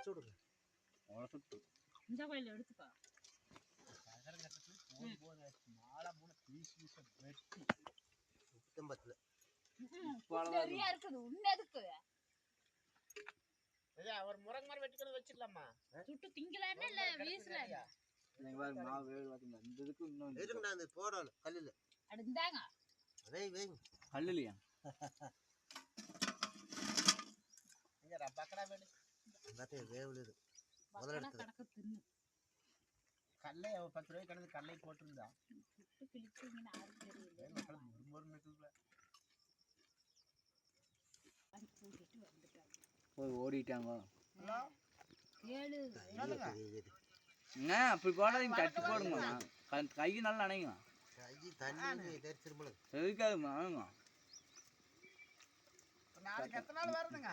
சுடுங்க சுட்டு இந்த கோயில எடுத்துக்கோ மாலை மூணு பீஸ் பீஸ் வெட்டி குத்தம்பத்துல சரியா இருக்குது உன்னதுக்கு ஒரு முருங்கை மரம் வெட்டிக்கிறது வச்சிடலாமா சுட்டு திங்கலான்னு இல்ல வீசுறாங்க மாவு வேறு பார்த்தீங்களா இந்த இதுக்கு இன்னும் இருக்குண்ணா அந்த போடல கல்லில் அடுந்தாங்க வைங்க கல்லுலையா பக்கடா வேடு எல்லாத்தையும் வேவுலுது முதல்ல கணக்கு தின்னு கல்லை 10 ரூபாய்க்கு கிடந்து கல்லை போட்டிருந்தா சுட்டு கிழிச்சிங்கன்னா ஆறு தெரியல அது போட்டுட்டு வந்துட்டாங்க போய் ஓடிட்டாங்க ஏழு அப்படி போடாதீங்க தட்டி போடுங்க கை நல்லா நனைங்க கை தண்ணி தெரிச்சிருமல எதுக்காது நனைங்க நாளைக்கு எத்தனை நாள் வருதுங்க